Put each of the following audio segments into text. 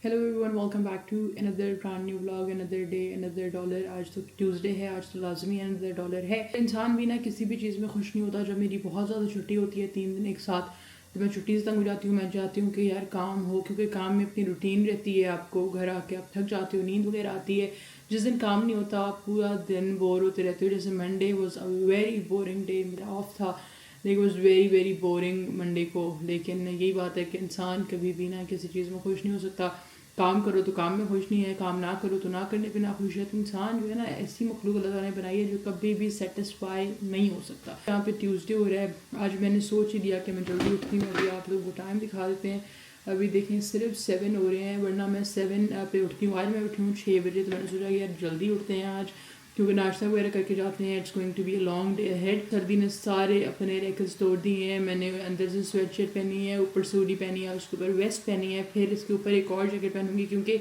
Hello everyone, welcome back to another brand new vlog, another day another dollar. आज तो Tuesday है, आज तो लाजमी अनदर डॉलर है। इंसान भी ना किसी भी चीज़ में खुश नहीं होता। जब मेरी बहुत ज़्यादा छुट्टी होती है 3 दिन एक साथ, तो मैं छुट्टी से तंग हो जाती हूँ। मैं चाहती हूँ कि यार काम हो, क्योंकि काम में अपनी रूटीन रहती है। आपको घर आके आप थक जाते हो, नींद वगैरह आती है। जिस दिन काम नहीं होता आप पूरा दिन बोर होते रहते हो। जैसे Monday was a very boring day, मेरा ऑफ था, like was very very boring Monday को। लेकिन यही बात है कि इंसान कभी भी ना किसी चीज़ में खुश नहीं हो सकता। काम करो तो काम में खुश नहीं है, काम ना करो तो ना करने पे ना खुश है। तो इंसान जो है ना, ऐसी मखलूक अल्लाह ताला ने बनाई है जो कभी भी सेटिस्फाई नहीं हो सकता। यहाँ पे ट्यूसडे हो रहा है, आज मैंने सोच ही लिया कि मैं जल्दी उठती हूँ। अभी आप लोगों को टाइम दिखा देते हैं। अभी देखें सिर्फ 7 हो रहे हैं, वरना मैं 7 पे उठती हूँ। आज मैं उठी हूँ 6 बजे, तो मैंने सोचा कि यार जल्दी उठते हैं आज, क्योंकि नाश्ता वगैरह करके जाते हैं। It's going to be a long day ahead. सर्दी ने सारे अपने रैकेट्स तोड़ दिए हैं। मैंने अंदर से स्वेट शर्ट पहनी है, ऊपर से हुडी पहनी है, उसके ऊपर वेस्ट पहनी है, फिर इसके ऊपर एक और जैकेट पहनूंगी क्योंकि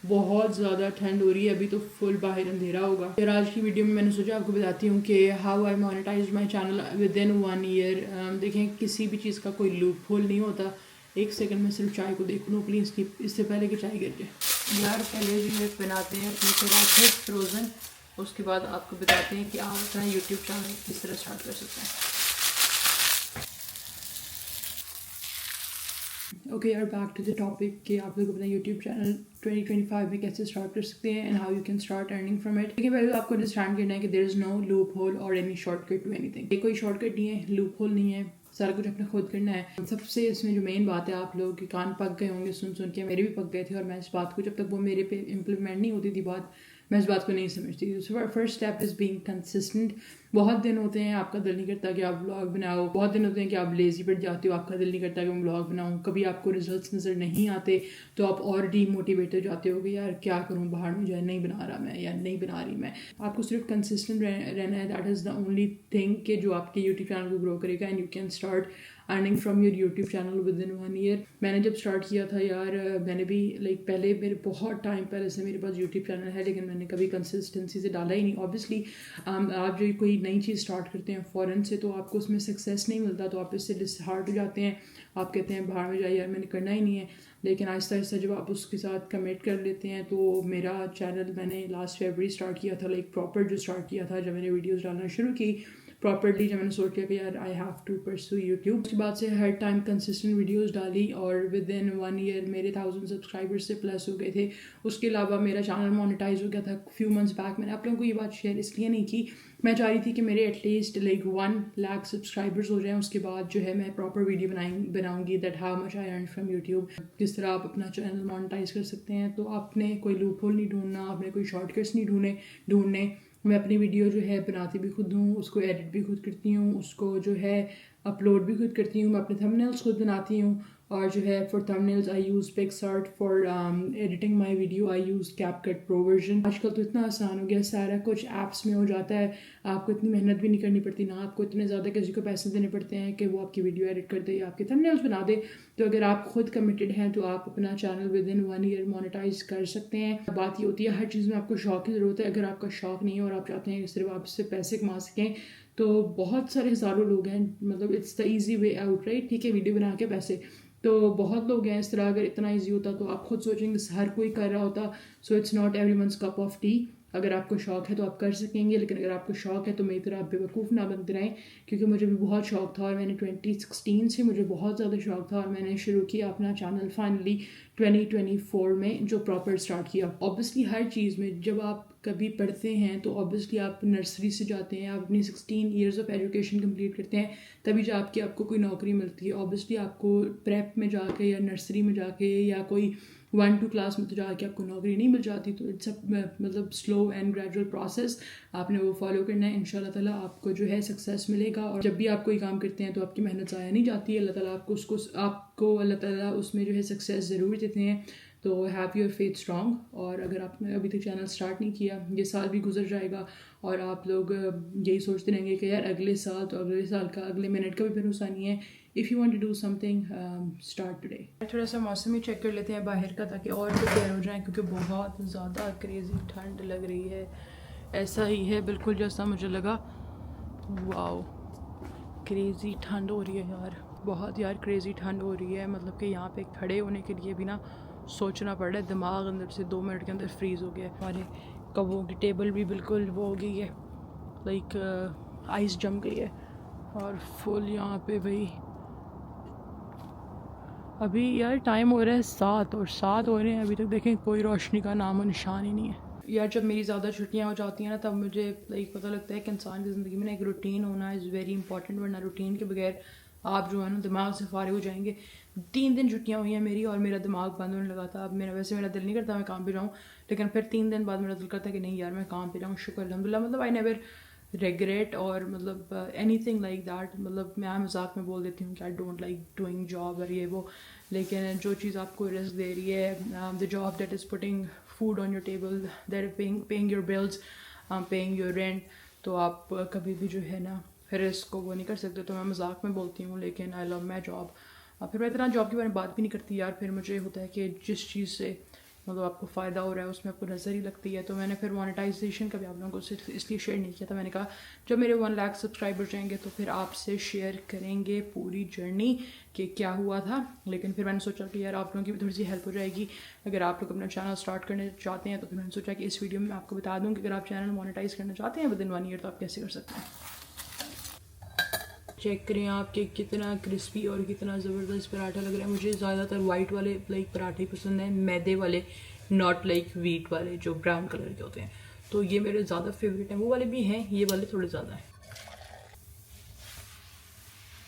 बहुत ज़्यादा ठंड हो रही है। अभी तो फुल बाहर अंधेरा होगा। फिर आज की वीडियो में मैंने सोचा आपको बताती हूँ कि how I monetize my channel within 1 year. देखें, किसी भी चीज़ का कोई लूप होल नहीं होता। एक सेकंड में सिर्फ चाय को देख लूँ प्लीज़, इससे पहले कि चाय गिर जाए। यार पहले जो है बनाते हैं अपने पराठे फ्रोज़न, उसके बाद आपको बताते हैं कि आप अपना यूट्यूब चैनल किस तरह स्टार्ट कर सकते हैं। ओके यार, बैक टू द टॉपिक कि आप लोग अपना यूट्यूब चैनल 2025 में कैसे स्टार्ट कर सकते हैं and how you can start earning from it. देखिए, पहले आपको अंडरस्टैंड करना है कि there is no loophole और एनी शॉर्टकट टू एनीथिंग। ये कोई शॉर्टकट नहीं है, लूप होल नहीं है, सारा कुछ अपने खुद करना है। सबसे इसमें जो मेन बात है, आप लोगों के कान पक गए होंगे सुन सुन के, मेरे भी पक गए थे। और मैं इस बात को, जब तक वो मेरे पे इम्प्लीमेंट नहीं होती थी बात, मैं इस बात को नहीं समझती थी। First step is being consistent. बहुत दिन होते हैं आपका दिल नहीं करता कि आप ब्लॉग बनाओ, बहुत दिन होते हैं कि आप लेजी पड़ जाते हो, आपका दिल नहीं करता कि मैं ब्लॉग बनाऊँ, कभी आपको रिजल्ट्स नज़र नहीं आते तो आप और डीमोटिवेट हो जाते हो कि यार क्या करूँ, बाहर में जाए, नहीं बना रहा मैं या नहीं बना रही मैं। आपको सिर्फ कंसिस्टेंट रहना है। That is the only thing कि जो आपके यूट्यूब चैनल को ग्रो करेगा and you can start earning from your YouTube channel within 1 year. मैंने जब स्टार्ट किया था यार, मैंने भी पहले मेरे बहुत टाइम पहले से मेरे पास यूट्यूब चैनल है, लेकिन मैंने कभी कंसिस्टेंसी से डाला ही नहीं। ऑब्वियसली आप जो कोई नई चीज़ स्टार्ट करते हैं फ़ौरन से, तो आपको उसमें सक्सेस नहीं मिलता, तो आप इससे डिसहार्ट हो जाते हैं। आप कहते हैं बाहर में जाइए यार, मैंने करना ही नहीं है। लेकिन आहिस्ता आहिस्ता जब आप उसके साथ कमिट कर लेते हैं, तो मेरा चैनल मैंने लास्ट फरवरी स्टार्ट किया था, प्रॉपर जो स्टार्ट किया था, जब मैंने वीडियोस डालना शुरू की प्रॉपरली, जब मैंने सोच लिया कि यार I have to pursue YouTube. उसके बाद से हर टाइम कंसिस्टेंट वीडियोस डाली और विद इन 1 ईयर मेरे 1000 सब्सक्राइबर्स से प्लस हो गए थे। उसके अलावा मेरा चैनल मोनेटाइज हो गया था फ्यू मंथ्स बैक। मैंने आप लोगों को ये बात शेयर इसलिए नहीं की, मैं चाह रही थी कि मेरे एटलीस्ट 1 लाख सब्सक्राइबर्स हो जाएं। उसके बाद जो है मैं प्रॉपर वीडियो बनाऊंगी that how much I earn from YouTube, किस तरह आप अपना चैनल मोनेटाइज कर सकते हैं। तो आपने कोई लूप होल नहीं ढूंढना, आपने कोई शॉर्टकट्स नहीं ढूंढने। मैं अपनी वीडियो जो है बनाती भी खुद हूँ, उसको एडिट भी खुद करती हूँ, उसको जो है अपलोड भी खुद करती हूँ। मैं अपने थंबनेल्स खुद बनाती हूँ, और जो है for thumbnails I use PicsArt, for editing my video I use CapCut pro version. आजकल तो इतना आसान हो गया, सारा कुछ ऐप्स में हो जाता है, आपको इतनी मेहनत भी नहीं करनी पड़ती, ना आपको इतने ज़्यादा किसी को पैसे देने पड़ते हैं कि वो आपकी वीडियो एडिट कर दे या आपके थंबनेल्स बना दे। तो अगर आप खुद कमिटेड हैं तो आप अपना channel within 1 year monetize कर सकते हैं। बात ये होती है, हर चीज़ में आपको शौक की ज़रूरत है। अगर आपका शौक नहीं है और आप चाहते हैं कि सिर्फ आप इससे पैसे कमा सकें, तो बहुत सारे हज़ारों लोग हैं, it's the easy way out, right. ठीक है, वीडियो बना के पैसे, तो बहुत लोग हैं इस तरह। अगर इतना इजी होता तो आप खुद सोचेंगे हर कोई कर रहा होता। So it's not everyone's cup of T. अगर आपको शौक है तो आप कर सकेंगे, लेकिन अगर आपको शौक है तो मेरी तरह आप बेवकूफ़ ना बनते रहें, क्योंकि मुझे भी बहुत शौक था और मैंने 2016 से मुझे बहुत ज़्यादा शौक था और मैंने शुरू किया अपना चैनल फाइनली 2024 में, जो प्रॉपर स्टार्ट किया। ऑब्वियसली हर चीज़ में जब आप कभी पढ़ते हैं तो ऑब्वियसली आप नर्सरी से जाते हैं, आप अपनी 16 ईयर्स ऑफ एजुकेशन कंप्लीट करते हैं, तभी जाके आपको कोई नौकरी मिलती है। ऑब्वियसली आपको प्रेप में जाके या नर्सरी में जाके या कोई 1-2 क्लास में तो जाके आपको नौकरी नहीं मिल जाती। तो it's slow and gradual process, आपने वो फॉलो करना है। इंशाल्लाह ताला आपको जो है सक्सेस मिलेगा। और जब भी आप कोई काम करते हैं तो आपकी मेहनत ज़ाया नहीं जाती है। अल्लाह ताला आपको अल्लाह ताला उसमें जो है सक्सेस ज़रूर देते हैं। तो हैव योर फेथ स्ट्रॉन्ग। और अगर आपने अभी तक चैनल स्टार्ट नहीं किया, ये साल भी गुजर जाएगा और आप लोग यही सोचते रहेंगे कि यार अगले साल तो अगले साल का अगले मिनट का भी भरोसा नहीं है। If you want to do something, start today. थोड़ा सा मौसम ही चेक कर लेते हैं बाहर का, ताकि और प्रिपेयर हो जाएं, क्योंकि बहुत ज़्यादा क्रेज़ी ठंड लग रही है। ऐसा ही है बिल्कुल जैसा मुझे लगा। वाओ, क्रेज़ी ठंड हो रही है यार, बहुत यार क्रेज़ी ठंड हो रही है। कि यहाँ पे खड़े होने के लिए भी ना सोचना पड़ रहा है, दिमाग अंदर से 2 मिनट के अंदर फ्रीज़ हो गया है। हमारे कबों की टेबल भी बिल्कुल वो हो गई है, लाइक आइस जम गई है। और फुल यहाँ पे भाई अभी यार टाइम हो रहा है 7 और 7 हो रहे हैं, अभी तक देखें कोई रोशनी का नामो निशान ही नहीं है। यार जब मेरी ज़्यादा छुट्टियाँ हो जाती हैं ना, तब मुझे लाइक पता लगता है कि इंसान की ज़िंदगी में ना एक रूटीन होना इज़ वेरी इंपॉर्टेंट, वरना रूटीन के बगैर आप जो है ना दिमाग से फारिग हो जाएंगे। 3 दिन छुट्टियाँ हुई हैं मेरी और मेरा दिमाग बंद होने लगा था। अब मेरा दिल नहीं करता मैं काम पे जाऊँ, लेकिन फिर 3 दिन बाद मेरा दिल करता है कि नहीं यार मैं काम पे जाऊँ। शुक्र अल्हम्दुलिल्लाह, मतलब आई नेवर रेगरेट और मतलब एनीथिंग लाइक दैट। मतलब मैं मजाक में बोल देती हूँ कि I don't like doing job और ये वो, लेकिन जो चीज़ आपको रिस्क दे रही है, the job that is putting food on your table, that paying your bills, paying your rent, तो आप कभी भी जो है ना रिस्क को वो नहीं कर सकते। तो मैं मजाक में बोलती हूँ, लेकिन आई लव माई जॉब। फिर मैं इतना जॉब के बारे में बात भी नहीं करती यार। फिर मुझे होता है कि जिस चीज़ से मतलब आपको फ़ायदा हो रहा है उसमें आपको नज़र ही लगती है। तो मैंने फिर मोनेटाइजेशन का भी आप लोगों को सिर्फ इसलिए शेयर नहीं किया था, मैंने कहा जब मेरे 1 लाख सब्सक्राइबर जाएंगे तो फिर आपसे शेयर करेंगे पूरी जर्नी कि क्या हुआ था। लेकिन फिर मैंने सोचा कि यार आप लोगों की भी थोड़ी सी हेल्प हो जाएगी अगर आप लोग अपना चैनल स्टार्ट करने चाहते हैं। तो फिर मैंने सोचा कि इस वीडियो में आपको बता दूँ कि अगर आप चैनल मोनेटाइज करना चाहते हैं विदिन 1 ईयर तो आप कैसे कर सकते हैं। चेक करें आप कि कितना क्रिस्पी और कितना ज़बरदस्त पराठा लग रहा है। मुझे ज़्यादातर वाइट वाले लाइक पराठे पसंद हैं, मैदे वाले, नॉट लाइक वीट वाले जो ब्राउन कलर के होते हैं। तो ये मेरे ज़्यादा फेवरेट हैं। वो वाले भी हैं, ये वाले थोड़े ज़्यादा हैं।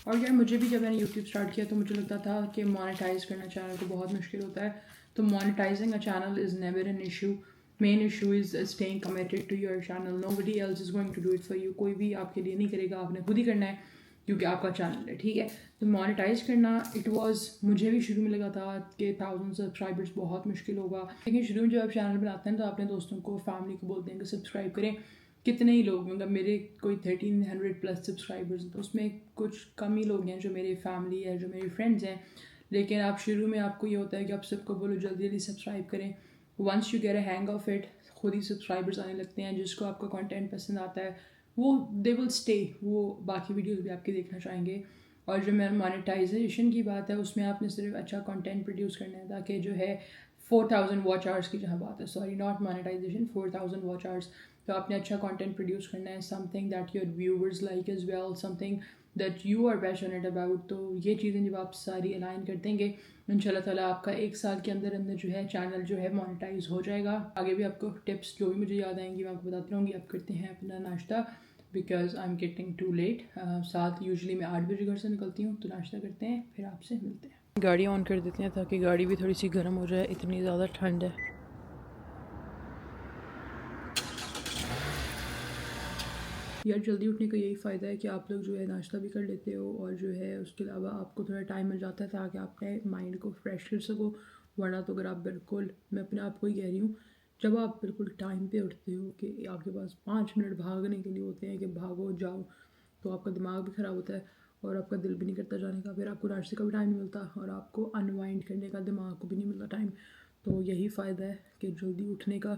और यार मुझे भी जब मैंने यूट्यूब स्टार्ट किया तो मुझे लगता था कि मोनेटाइज करना चैनल को बहुत मुश्किल होता है। तो monetizing a channel is never an issue. Main issue is staying committed to your channel. Nobody else is going to do it for you. कोई भी आपके लिए नहीं करेगा, आपने खुद ही करना है क्योंकि आपका चैनल है, ठीक है। तो मोनेटाइज करना इट वाज, मुझे भी शुरू में लगा था कि 1000 सब्सक्राइबर्स बहुत मुश्किल होगा। लेकिन शुरू में जब आप चैनल बनाते हैं तो अपने दोस्तों को, फैमिली को बोलते हैं कि सब्सक्राइब करें। कितने ही लोग, मतलब मेरे कोई 1300 प्लस सब्सक्राइबर्स हैं, तो उसमें कुछ कम ही लोग हैं जो मेरे फैमिली है, जो मेरे फ्रेंड्स हैं। लेकिन आप शुरू में आपको ये होता है कि आप सबको बोलो जल्दी जल्दी सब्सक्राइब करें। Once you get a hang of it, खुद ही सब्सक्राइबर्स आने लगते हैं। जिसको आपका कंटेंट पसंद आता है वो दे विल स्टे, वो बाकी वीडियोस भी आपके देखना चाहेंगे। और जो मेरा मोनेटाइजेशन की बात है उसमें आपने सिर्फ अच्छा कंटेंट प्रोड्यूस करना है ताकि जो है 4000 वॉच आवर्स की जहाँ बात है, sorry not monetization, 4000 watch hours. तो आपने अच्छा कंटेंट प्रोड्यूस करना है, something that your viewers like as well, something that you are passionate about. तो ये चीज़ें जब आप सारी अलाइन कर देंगे इंशाल्लाह ताला आपका 1 साल के अंदर अंदर जो है चैनल जो है मोनेटाइज हो जाएगा। आगे भी आपको टिप्स जो भी मुझे याद आएंगी मैं आपको बताती रहूँगी। आप करते हैं अपना नाश्ता because I am getting too late. 7 usually मैं 8 बजे घर से निकलती हूँ, तो नाश्ता करते हैं फिर आपसे मिलते हैं। गाड़ी ऑन कर देते हैं ताकि गाड़ी भी थोड़ी सी गर्म हो जाए, इतनी ज़्यादा ठंड है। यार जल्दी उठने का यही फ़ायदा है कि आप लोग जो है नाश्ता भी कर लेते हो और जो है उसके अलावा आपको थोड़ा टाइम मिल जाता है ताकि अपने माइंड को फ्रेश कर सको। वरना तो अगर आप बिल्कुल, मैं अपने आप को ही कह रही हूँ, जब आप बिल्कुल टाइम पे उठते हो कि आपके पास 5 मिनट भागने के लिए होते हैं कि भागो जाओ, तो आपका दिमाग भी ख़राब होता है और आपका दिल भी नहीं करता जाने का। फिर आपको नाश्ते का भी टाइम नहीं मिलता और आपको अनवाइंड करने का दिमाग को भी नहीं मिलता टाइम। तो यही फ़ायदा है कि जल्दी उठने का,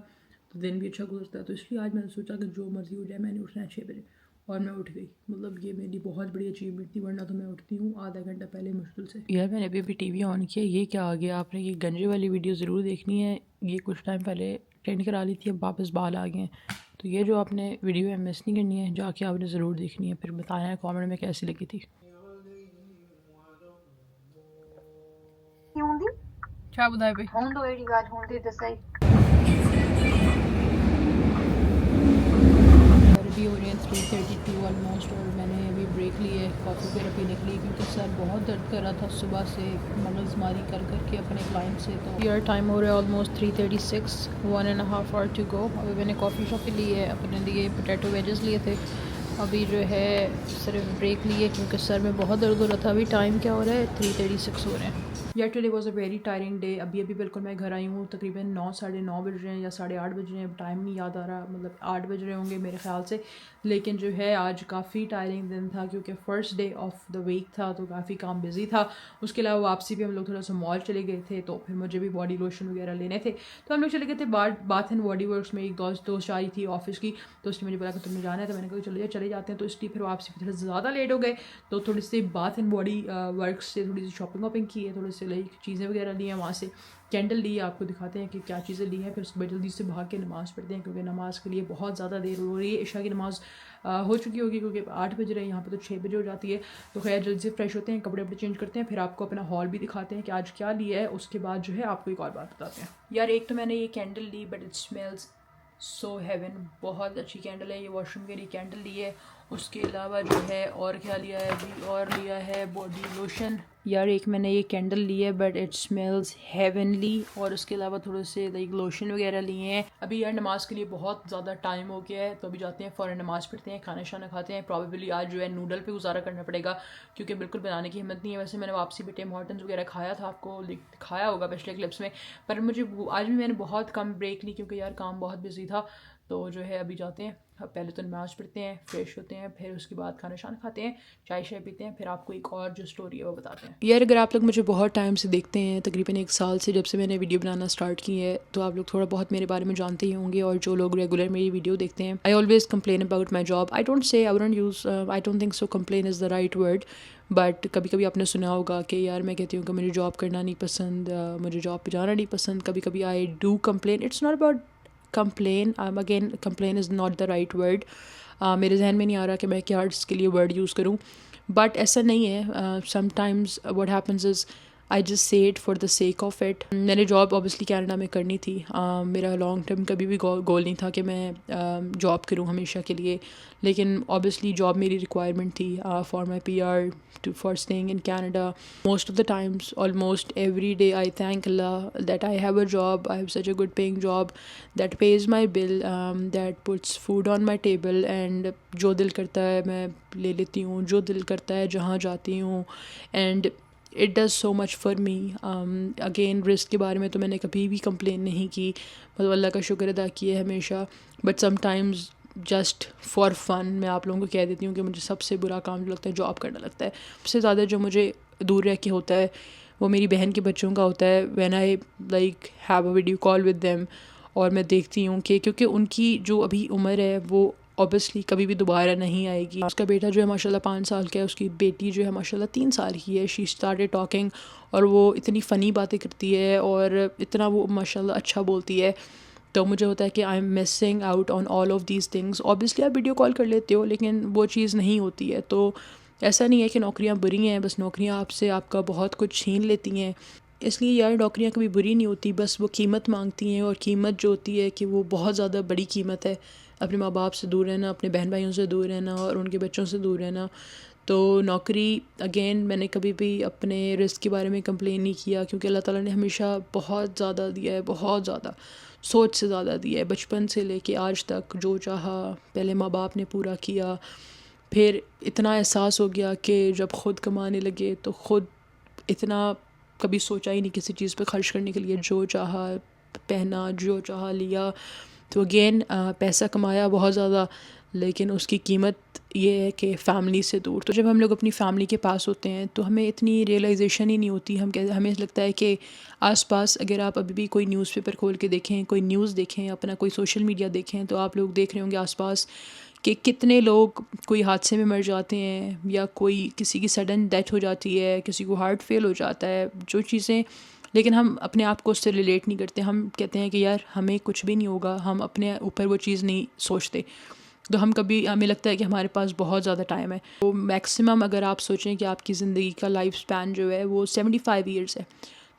तो दिन भी अच्छा गुजरता है। तो इसलिए आज मैंने सोचा कि जो मर्ज़ी हो जाए मैंने उठना है 6 बजे और मैं उठ गई। मतलब ये मेरी बहुत बड़ी अचीवमेंट थी, वरना तो मैं उठती हूँ आधा घंटा पहले मुश्किल से। यार मैंने अभी टीवी ऑन किया, ये क्या आ गया? आपने ये गंजे वाली वीडियो ज़रूर देखनी है, ये कुछ टाइम पहले ट्रेंड करा ली थी, अब वापस बाल आ गए हैं। तो ये जो आपने वीडियो है मिस नहीं करनी है, जाके आपने ज़रूर देखनी है, फिर बताना है कॉमेंट में कैसी लगी थी। क्या बताए भाई? अभी हो रहे हैं 3:32 ऑलमोस्ट और मैंने अभी ब्रेक ली है कॉफ़ी वगैरह पीने के लिए क्योंकि सर बहुत दर्द कर रहा था सुबह से मगज़मारी कर करके अपने क्लाइंट से। तो यार टाइम हो रहा है ऑलमोस्ट 3:36, 1.5 आवर टू गो। अभी मैंने कॉफ़ी शॉफ़ी ली है, अपने लिए पोटैटो वेजेस लिए थे। अभी जो है सिर्फ ब्रेक लिए क्योंकि सर में बहुत दर्द हो रहा था। अभी टाइम क्या हो रहा है? 3:36 हो रहे हैं। यार today was a very tiring day. अभी बिल्कुल मैं घर आई हूँ, तकरीबन 9 साढ़े 9 बज रहे हैं या 8:30 बज रहे हैं, टाइम नहीं याद आ रहा, मतलब 8 बज रहे होंगे मेरे ख्याल से। लेकिन जो है आज काफ़ी टायरिंग दिन था क्योंकि first day of the week था, तो काफ़ी काम बिजी था। उसके अलावा वापसी भी हम लोग थोड़ा सा मॉल चले गए थे, तो फिर मुझे भी बॉडी लोशन वगैरह लेने थे, तो हम लोग चले गए थे बाथ एंड बॉडी वर्क्स में। एक दोस्त आ रही थी ऑफिस की, तो उसने मुझे बोला कि तुम्हें जाना है, तो मैंने कहा चले जाते हैं। तो इसलिए फिर वापसी थोड़ा ज़्यादा लेट हो गए, तो थोड़ी सी बाथ एंड बॉडी वर्क्स से थोड़ी सी शॉपिंग वॉपिंग की है, थोड़े से लाइक चीज़ें वगैरह ली हैं, वहाँ से कैंडल ली, आपको दिखाते हैं कि क्या चीज़ें ली हैं। फिर उसके बाद जल्दी से भाग के नमाज़ पढ़ते हैं, क्योंकि नमाज़ के लिए बहुत ज़्यादा देर हो रही है। इशा की नमाज़ हो चुकी होगी, क्योंकि 8 बज रहे हैं, यहाँ पे तो 6 बजे हो जाती है। तो खैर जल्दी से फ्रेश होते हैं, कपड़े वपड़े चेंज करते हैं, फिर आपको अपना हॉल भी दिखाते हैं कि आज क्या लिया है। उसके बाद जो है आपको एक और बात बताते हैं। यार एक तो मैंने ये कैंडल ली, but it smells so heaven, बहुत अच्छी कैंडल है ये। वॉशरूम के लिए कैंडल ली है, उसके अलावा जो है और क्या लिया है अभी, और लिया है बॉडी लोशन। यार एक मैंने ये कैंडल ली है, बट इट स्मेल्स हेवनली। और उसके अलावा थोड़े से लाइक लोशन वगैरह लिए हैं। अभी यार नमाज़ के लिए बहुत ज़्यादा टाइम हो गया है, तो अभी जाते हैं फ़ौरन नमाज़ पढ़ते हैं, खाना शाना खाते हैं। प्रॉबेबली आज जो है नूडल पे गुजारा करना पड़ेगा, क्योंकि बिल्कुल बनाने की हिम्मत नहीं है। वैसे मैंने वापसी पे टिम हॉर्टन्स वगैरह खाया था, आपको दिखाया होगा पिछले क्लिप्स में, पर मुझे आज भी मैंने बहुत कम ब्रेक ली, क्योंकि यार काम बहुत बिजी था। तो जो है अभी जाते हैं, पहले तो नमाज़ पढ़ते हैं, फ्रेश होते हैं, फिर उसके बाद खाना शाना खाते हैं, चाय शाय पीते हैं, फिर आपको एक और जो स्टोरी है वो बताते हैं। यार अगर आप लोग मुझे बहुत टाइम से देखते हैं, तकरीबन 1 साल से जब से मैंने वीडियो बनाना स्टार्ट की है, तो आप लोग थोड़ा बहुत मेरे बारे में जानते ही होंगे। और जो लोग रेगुलर मेरी वीडियो देखते हैं, I always complain about my job. I don't think so complain is the right word, but कभी कभी आपने सुना होगा कि यार मैं कहती हूँ कि मुझे जॉब करना नहीं पसंद, मुझे जॉब पर जाना नहीं पसंद। कभी कभी I do complain, it's not about complain, again complain is not the right word. मेरे जहन में नहीं आ रहा कि मैं क्या इसके लिए वर्ड यूज़ करूँ, बट ऐसा नहीं है। Sometimes what happens is I just say it for the sake of it. मैंने जॉब ऑब्वियसली कनाडा में करनी थी। मेरा लॉन्ग टर्म कभी भी गोल नहीं था कि मैं जॉब करूँ हमेशा के लिए, लेकिन ऑब्वियसली जॉब मेरी रिक्वायरमेंट थी for my PR, for staying in Canada. Most of the times, almost every day, I thank Allah that I have a job. I have such a good paying job that pays my bill, that puts food on my table, and जो दिल करता है मैं ले लेती हूँ, जो दिल करता है जहाँ जाती हूँ, and it does so much for me. Again risk के बारे में तो मैंने कभी भी कंप्लेन नहीं की, मतलब अल्लाह का शुक्र अदा किया है हमेशा। But sometimes just for fun मैं आप लोगों को कह देती हूँ कि मुझे सबसे बुरा काम जो लगता है जॉब करना लगता है। सबसे ज़्यादा जो मुझे दूर रह के होता है वो मेरी बहन के बच्चों का होता है। When I like have a video call with them, और मैं देखती हूँ कि क्योंकि उनकी जो अभी उम्र है वो ऑब्वियसली कभी भी दोबारा नहीं आएगी। उसका बेटा जो है माशाल्लाह 5 साल का है, उसकी बेटी जो है माशाल्लाह 3 साल की है। शी स्टार्टेड टॉकिंग, और वो इतनी फ़नी बातें करती है और इतना वो माशाल्लाह अच्छा बोलती है। तो मुझे होता है कि I am missing out on all of these things. Obviously आप वीडियो कॉल कर लेते हो, लेकिन वो चीज़ नहीं होती है। तो ऐसा नहीं है कि नौकरियाँ बुरी हैं, बस नौकरियाँ आपसे आपका बहुत कुछ छीन लेती हैं। इसलिए यार नौकरियाँ कभी बुरी नहीं होती, बस वो कीमत मांगती हैं, और कीमत जो होती है कि वो बहुत ज़्यादा बड़ी कीमत है। अपने माँ बाप से दूर रहना, अपने बहन भाइयों से दूर रहना, और उनके बच्चों से दूर रहना। तो नौकरी अगेन मैंने कभी भी अपने रिस्क के बारे में कंप्लेन नहीं किया, क्योंकि अल्लाह ताला ने हमेशा बहुत ज़्यादा दिया है, बहुत ज़्यादा, सोच से ज़्यादा दिया है। बचपन से लेके आज तक जो चाहा पहले माँ बाप ने पूरा किया, फिर इतना एहसास हो गया कि जब ख़ुद कमाने लगे तो ख़ुद इतना कभी सोचा ही नहीं किसी चीज़ पे खर्च करने के लिए। जो चाहा पहना, जो चाहा लिया। तो अगेन पैसा कमाया बहुत ज़्यादा, लेकिन उसकी कीमत ये है कि फ़ैमिली से दूर। तो जब हम लोग अपनी फ़ैमिली के पास होते हैं तो हमें इतनी रियलाइजेशन ही नहीं होती। हमें लगता है कि आसपास अगर आप अभी भी कोई न्यूज़पेपर खोल के देखें, कोई न्यूज़ देखें, अपना कोई सोशल मीडिया देखें, तो आप लोग देख रहे होंगे आसपास कि कितने लोग कोई हादसे में मर जाते हैं, या कोई किसी की सडन डेथ हो जाती है, किसी को हार्ट फेल हो जाता है, जो चीज़ें, लेकिन हम अपने आप को उससे रिलेट नहीं करते। हम कहते हैं कि यार हमें कुछ भी नहीं होगा, हम अपने ऊपर वो चीज़ नहीं सोचते। तो हमें लगता है कि हमारे पास बहुत ज़्यादा टाइम है। तो मैक्सिमम अगर आप सोचें कि आपकी ज़िंदगी का लाइफ स्पैन जो है वो 75 ईयर्स है,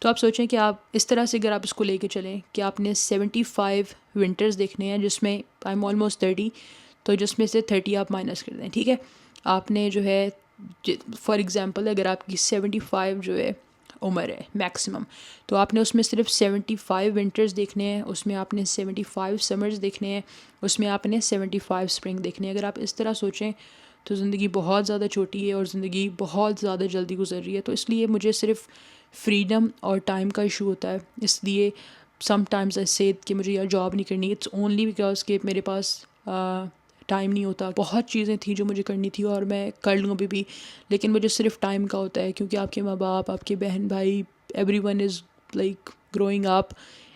तो आप सोचें कि आप इस तरह से अगर आप इसको लेके चलें कि आपने 75 विंटर्स देखने हैं, जिसमें आई एम ऑलमोस्ट 30, तो जिसमें से 30 आप माइनस कर दें, ठीक है। आपने जो है फॉर एग्ज़ाम्पल अगर आपकी 75 जो है उम्र है मैक्सिमम, तो आपने उसमें सिर्फ 75 विंटर्स देखने हैं, उसमें आपने 75 समर्स देखने हैं, उसमें आपने 75 स्प्रिंग देखने हैं। अगर आप इस तरह सोचें तो ज़िंदगी बहुत ज़्यादा छोटी है और ज़िंदगी बहुत ज़्यादा जल्दी गुजर रही है। तो इसलिए मुझे सिर्फ फ्रीडम और टाइम का इशू होता है। इसलिए समटाइम्स आई से कि मुझे यार जॉब नहीं करनी, इट्स ओनली बिकॉज कि मेरे पास टाइम नहीं होता। बहुत चीज़ें थी जो मुझे करनी थी और मैं कर लूँ अभी भी, लेकिन मुझे सिर्फ टाइम का होता है, क्योंकि आपके माँ बाप, आपके बहन भाई, everyone is like growing up,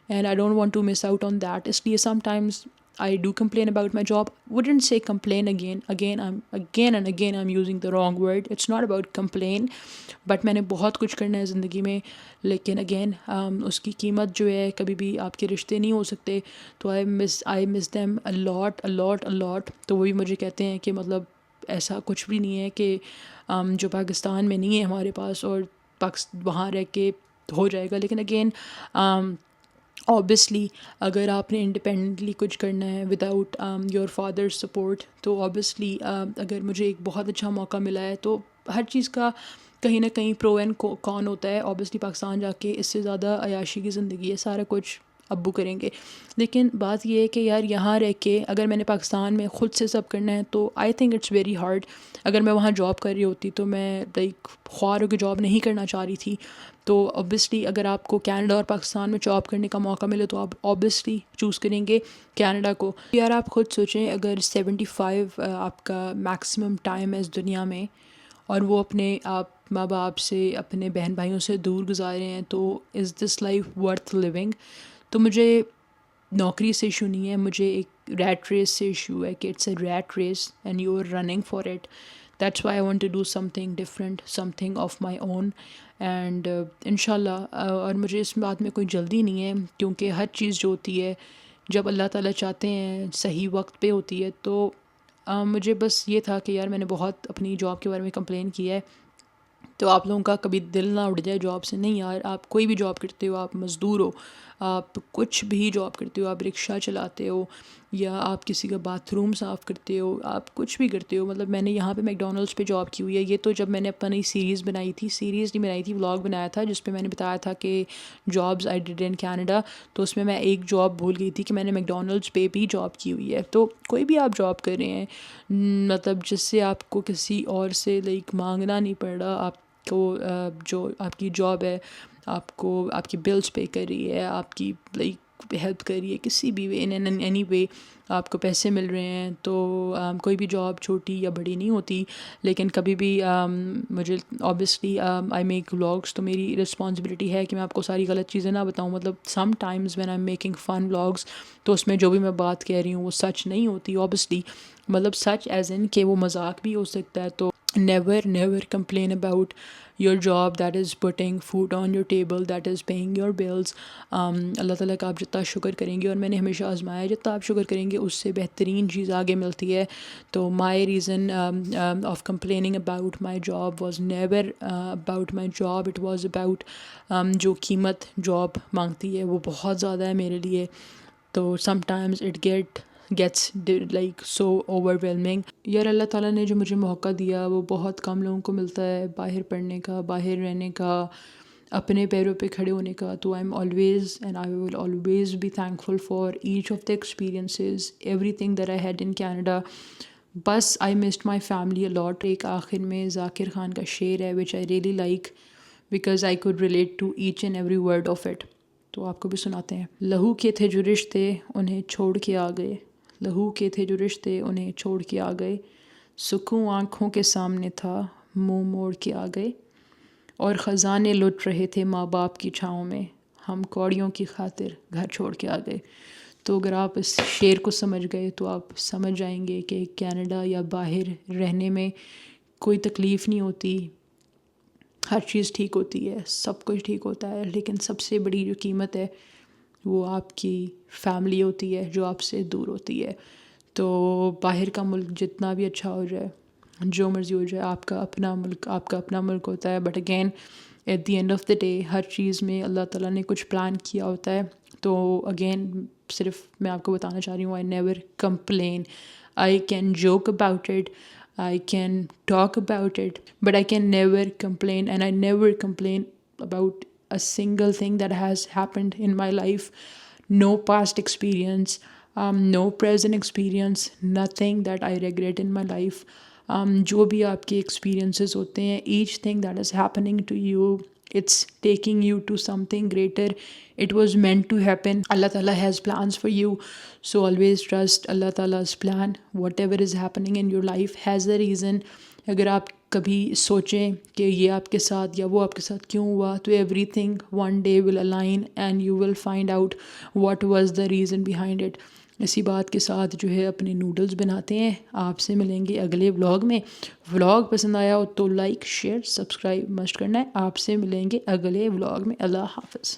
and I don't want to miss out on that. इसलिए sometimes I do complain about my job. Wouldn't say complain again. Again and again I'm using the wrong word. It's not about complain. But मैंने बहुत कुछ करना है ज़िंदगी में, लेकिन again उसकी कीमत जो है, कभी भी आपके रिश्ते नहीं हो सकते. तो I miss them a lot. तो वो भी मुझे कहते हैं कि मतलब ऐसा कुछ भी नहीं है कि जो पाकिस्तान में नहीं है हमारे पास और वहाँ रह के हो जाएगा. लेकिन अगेन ऑब्वियसली अगर आपने इंडिपेंडेंटली कुछ करना है विदाउट योर फादर सपोर्ट, तो ऑब्वियसली अगर मुझे एक बहुत अच्छा मौका मिला है, तो हर चीज़ का कहीं ना कहीं प्रो एंड कॉन होता है. ऑब्वियसली पाकिस्तान जाके इससे ज़्यादा अयाशी की ज़िंदगी है, सारा कुछ अब्बू करेंगे. लेकिन बात ये है कि यार यहाँ रह के अगर मैंने पाकिस्तान में ख़ुद से सब करना है, तो I think it's very hard. अगर मैं वहाँ जॉब कर रही होती तो मैं लाइक ख्वार की जॉब नहीं करना चाह रही थी. तो ऑब्वियसली अगर आपको कनाडा और पाकिस्तान में जॉब करने का मौका मिले, तो आप ऑब्वियसली चूज़ करेंगे कनाडा को. यार आप ख़ुद सोचें, अगर 75 आपका मैक्सिमम टाइम है इस दुनिया में, और वो अपने आप माँ बाप से, अपने बहन भाइयों से दूर गुजारे हैं, तो is this life worth living. तो मुझे नौकरी से इशू नहीं है, मुझे एक रैट रेस से इशू है कि it's a rat race and you are running for it. That's why I want to do something different, something of my own. And इंशाल्लाह और मुझे इस बात में कोई जल्दी नहीं है, क्योंकि हर चीज़ जो होती है जब अल्लाह ताला चाहते हैं सही वक्त पे होती है. तो मुझे बस ये था कि यार मैंने बहुत अपनी जॉब के बारे में कंप्लेन किया है. तो आप लोगों का कभी दिल ना उड़ जाए जॉब से. नहीं यार, आप कोई भी जॉब करते हो, आप मज़दूर हो, आप कुछ भी जॉब करते हो, आप रिक्शा चलाते हो या आप किसी का बाथरूम साफ़ करते हो, आप कुछ भी करते हो. मतलब मैंने यहाँ पे मैकडॉनल्ड्स पे जॉब की हुई है. ये तो जब मैंने अपनी सीरीज़ बनाई थी, सीरीज़ नहीं बनाई थी, व्लॉग बनाया था, जिस पे मैंने बताया था कि jobs I did in Canada. तो उसमें मैं एक जॉब भूल गई थी कि मैंने मैकडॉनल्ड्स पे भी जॉब की हुई है. तो कोई भी आप जॉब कर रहे हैं, मतलब जिससे आपको किसी और से लाइक मांगना नहीं पड़ रहा, आपको जो आपकी जॉब है आपको आपकी बिल्स पे कर रही है, आपकी लाइक हेल्प कर रही है किसी भी वे, इन एनी वे आपको पैसे मिल रहे हैं. तो कोई भी जॉब छोटी या बड़ी नहीं होती. लेकिन कभी भी मुझे ऑब्वियसली आई मेक व्लॉग्स, तो मेरी रिस्पॉन्सिबिलिटी है कि मैं आपको सारी गलत चीज़ें ना बताऊं. मतलब sometimes when I am making fun vlogs, तो उसमें जो भी मैं बात कह रही हूँ वो सच नहीं होती ऑब्वियसली. मतलब सच एज इन कि वो मजाक भी हो सकता है. तो never complain about your job that is putting food on your table, that is paying your bills. अल्लाह ताला का आप जितना शुक्र करेंगे, और मैंने हमेशा आजमाया जितना आप शुक्र करेंगे उससे बेहतरीन चीज़ आगे मिलती है. तो my reason of complaining about my job was never about my job. It was about जो कीमत जॉब मांगती है वो बहुत ज़्यादा है मेरे लिए. तो sometimes it gets like so overwhelming. यार अल्लाह ताला ने जो मुझे मौका दिया वो बहुत कम लोगों को मिलता है, बाहर पढ़ने का, बाहर रहने का, अपने पैरों पे खड़े होने का. तो I am always and I will always be thankful for each of the experiences, everything that I had in Canada. बस I missed my family a lot. एक आखिर में जाकिर खान का शेर है which I really like because I could relate to each and every word of it. तो आपको भी सुनाते हैं. लहू के थे जो रिश्ते उन्हें छोड़ के आ गए, लहू के थे जो रिश्ते उन्हें छोड़ के आ गए, सुकून आँखों के सामने था मुंह मोड़ के आ गए, और ख़जाने लुट रहे थे माँ बाप की छाँव में, हम कौड़ियों की खातिर घर छोड़ के आ गए. तो अगर आप इस शेर को समझ गए तो आप समझ जाएंगे कि कनाडा या बाहर रहने में कोई तकलीफ़ नहीं होती, हर चीज़ ठीक होती है, सब कुछ ठीक होता है. लेकिन सबसे बड़ी जो कीमत है वो आपकी फैमिली होती है जो आपसे दूर होती है. तो बाहर का मुल्क जितना भी अच्छा हो जाए, जो मर्ज़ी हो जाए, आपका अपना मुल्क होता है. But again at the end of the day हर चीज़ में अल्लाह ताला ने कुछ प्लान किया होता है. तो अगेन सिर्फ मैं आपको बताना चाह रही हूँ, I never complain. I can joke about it, I can talk about it, but I can never complain, and I never complain about a single thing that has happened in my life. No past experience, no present experience, nothing that I regret in my life. जो भी आपके experiences होते हैं, each thing that is happening to you, it's taking you to something greater. It was meant to happen. Allah Ta'ala has plans for you. So always trust Allah Ta'ala's plan. Whatever is happening in your life has a reason. अगर आप कभी सोचें कि ये आपके साथ या वो आपके साथ क्यों हुआ, तो everything one day will align and you will find out what was the reason behind it. इसी बात के साथ जो है अपने नूडल्स बनाते हैं। आपसे मिलेंगे अगले व्लॉग में। व्लॉग पसंद आया हो तो लाइक शेयर सब्सक्राइब मस्ट करना है। आपसे मिलेंगे अगले व्लॉग में। अल्लाह हाफ़िज़।